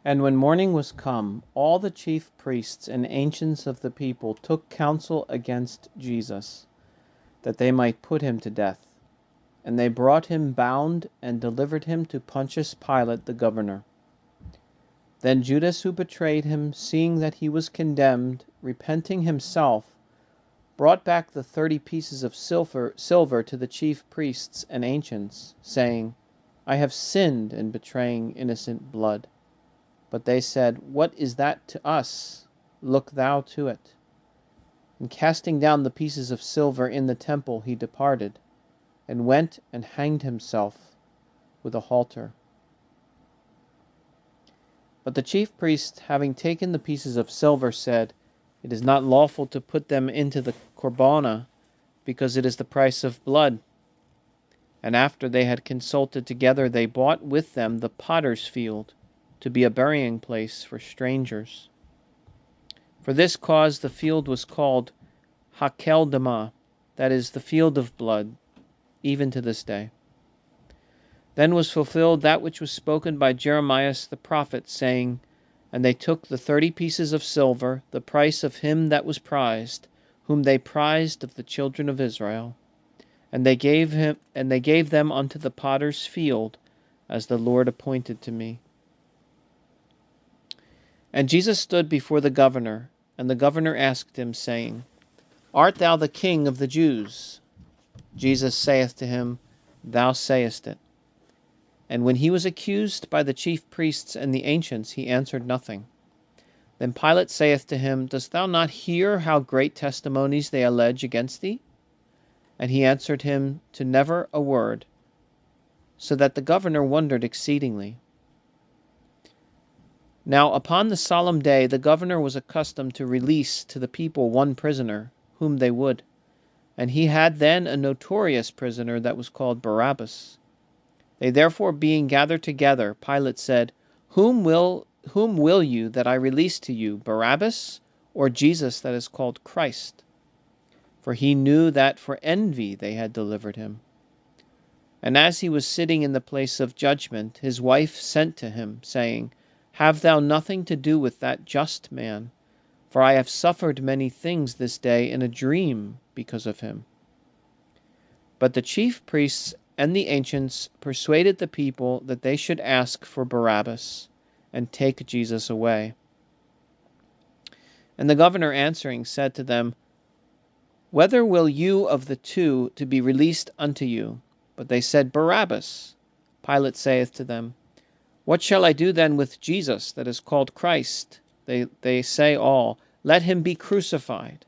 And when morning was come, all the chief priests and ancients of the people took counsel against Jesus, that they might put him to death. And they brought him bound and delivered him to Pontius Pilate the governor. Then Judas, who betrayed him, seeing that he was condemned, repenting himself, brought back the 30 pieces of silver to the chief priests and ancients, saying, I have sinned in betraying innocent blood. But they said, What is that to us? Look thou to it. And casting down the pieces of silver in the temple, he departed, and went and hanged himself with a halter. But the chief priests, having taken the pieces of silver, said, It is not lawful to put them into the corbana, because it is the price of blood. And after they had consulted together, they bought with them the potter's field, to be a burying place for strangers. For this cause the field was called Hakeldama, that is, the field of blood, even to this day. Then was fulfilled that which was spoken by Jeremiah the prophet, saying, And they took the 30 pieces of silver, the price of him that was prized, whom they prized of the children of Israel, and they gave them unto the potter's field, as the Lord appointed to me. And Jesus stood before the governor, and the governor asked him, saying, Art thou the king of the Jews? Jesus saith to him, Thou sayest it. And when he was accused by the chief priests and the ancients, he answered nothing. Then Pilate saith to him, Dost thou not hear how great testimonies they allege against thee? And he answered him to never a word, so that the governor wondered exceedingly. Now upon the solemn day the governor was accustomed to release to the people one prisoner, whom they would. And he had then a notorious prisoner that was called Barabbas. They therefore being gathered together, Pilate said, Whom will you that I release to you, Barabbas, or Jesus that is called Christ? For he knew that for envy they had delivered him. And as he was sitting in the place of judgment, his wife sent to him, saying, Have thou nothing to do with that just man, for I have suffered many things this day in a dream because of him. But the chief priests and the ancients persuaded the people that they should ask for Barabbas, and take Jesus away. And the governor answering said to them, Whether will you of the two to be released unto you? But they said, Barabbas. Pilate saith to them, What shall I do then with Jesus that is called Christ? They say all, Let him be crucified.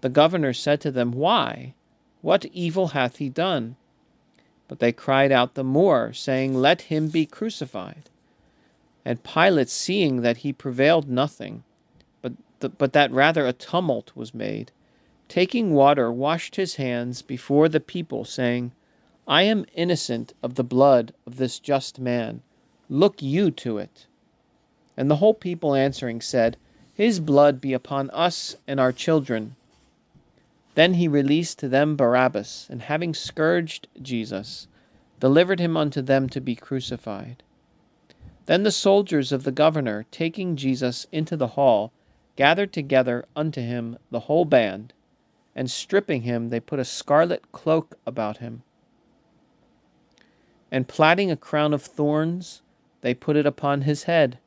The governor said to them, Why? What evil hath he done? But they cried out the more, saying, Let him be crucified. And Pilate, seeing that he prevailed nothing, but that rather a tumult was made, taking water, washed his hands before the people, saying, I am innocent of the blood of this just man. Look you to it. And the whole people answering said, His blood be upon us and our children. Then he released to them Barabbas, and having scourged Jesus, delivered him unto them to be crucified. Then the soldiers of the governor, taking Jesus into the hall, gathered together unto him the whole band, and stripping him, they put a scarlet cloak about him. And plaiting a crown of thorns, they put it upon his head,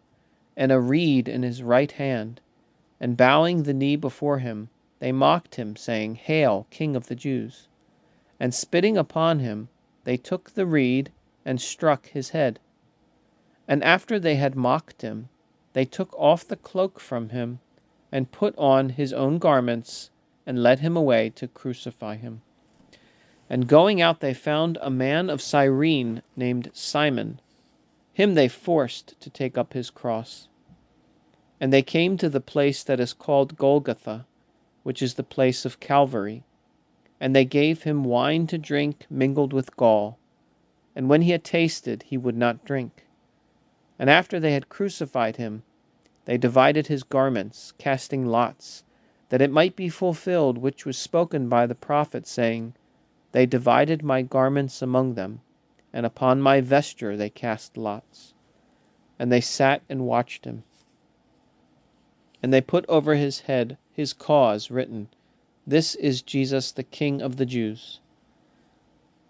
and a reed in his right hand, and bowing the knee before him, they mocked him, saying, Hail, King of the Jews! And spitting upon him, they took the reed and struck his head. And after they had mocked him, they took off the cloak from him, and put on his own garments, and led him away to crucify him. And going out they found a man of Cyrene named Simon. Him they forced to take up his cross. And they came to the place that is called Golgotha, which is the place of Calvary. And they gave him wine to drink mingled with gall. And when he had tasted, he would not drink. And after they had crucified him, they divided his garments, casting lots, that it might be fulfilled which was spoken by the prophet, saying, They divided my garments among them, and upon my vesture they cast lots. And they sat and watched him. And they put over his head his cause written, This is Jesus, the King of the Jews.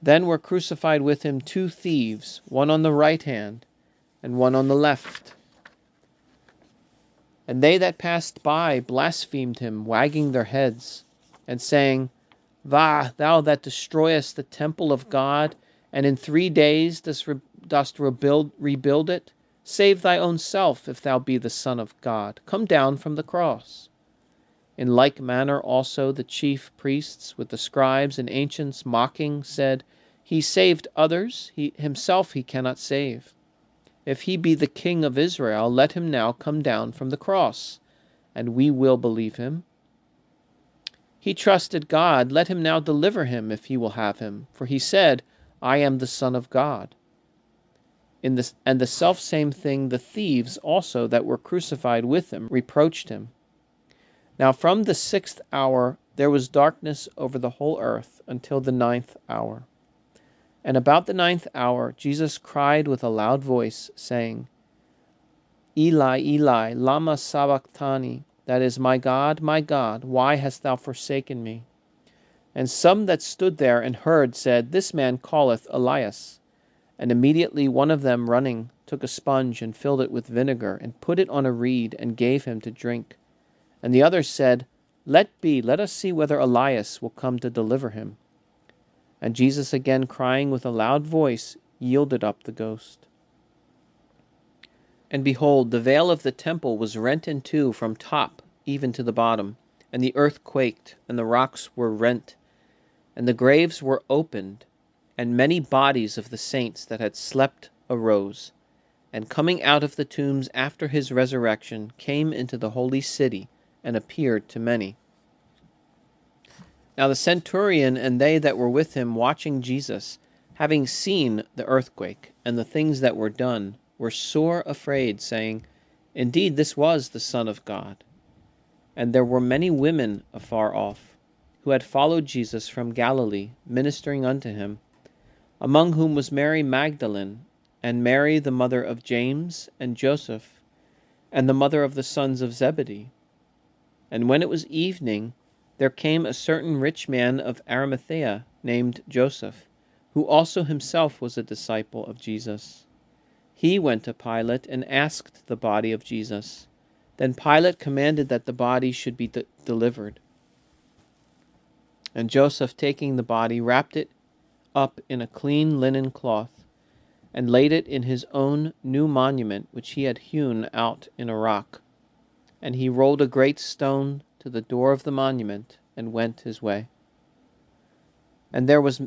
Then were crucified with him 2 thieves, one on the right hand and one on the left. And they that passed by blasphemed him, wagging their heads, and saying, Vah, thou that destroyest the temple of God, and in 3 days dost rebuild it, save thy own self, if thou be the Son of God. Come down from the cross. In like manner also the chief priests with the scribes and ancients mocking said, He saved others, himself he cannot save. If he be the King of Israel, let him now come down from the cross, and we will believe him. He trusted God, let him now deliver him, if he will have him. For he said, I am the Son of God. And the selfsame thing the thieves also that were crucified with him reproached him. Now from the 6th hour there was darkness over the whole earth until the 9th hour. And about the 9th hour Jesus cried with a loud voice, saying, Eli, Eli, lama sabachthani, that is, my God, why hast thou forsaken me? And some that stood there and heard said, This man calleth Elias. And immediately one of them, running, took a sponge and filled it with vinegar, and put it on a reed, and gave him to drink. And the others said, Let us see whether Elias will come to deliver him. And Jesus, again crying with a loud voice, yielded up the ghost. And behold, the veil of the temple was rent in 2 from top even to the bottom, and the earth quaked, and the rocks were rent, and the graves were opened, and many bodies of the saints that had slept arose, and coming out of the tombs after his resurrection, came into the holy city, and appeared to many. Now the centurion and they that were with him watching Jesus, having seen the earthquake and the things that were done, were sore afraid, saying, Indeed, this was the Son of God. And there were many women afar off, who had followed Jesus from Galilee, ministering unto him, among whom was Mary Magdalene, and Mary the mother of James and Joseph, and the mother of the sons of Zebedee. And when it was evening, there came a certain rich man of Arimathea, named Joseph, who also himself was a disciple of Jesus. He went to Pilate and asked the body of Jesus. Then Pilate commanded that the body should be delivered. And Joseph, taking the body, wrapped it up in a clean linen cloth, and laid it in his own new monument, which he had hewn out in a rock. And he rolled a great stone to the door of the monument, and went his way. And there was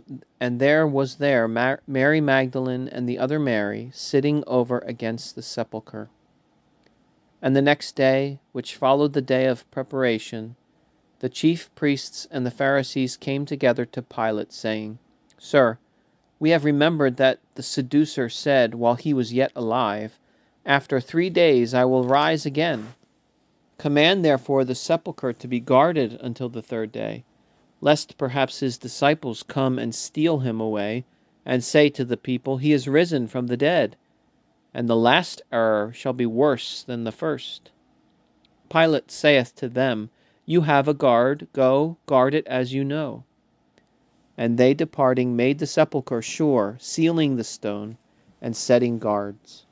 Mary Magdalene and the other Mary sitting over against the sepulchre. And the next day, which followed the day of preparation, the chief priests and the Pharisees came together to Pilate, saying, Sir, we have remembered that the seducer said, while he was yet alive, After 3 days I will rise again. Command therefore the sepulchre to be guarded until the 3rd day, lest perhaps his disciples come and steal him away, and say to the people, He is risen from the dead, and the last error shall be worse than the first. Pilate saith to them, You have a guard, go, guard it as you know. And they departing made the sepulchre sure, sealing the stone, and setting guards.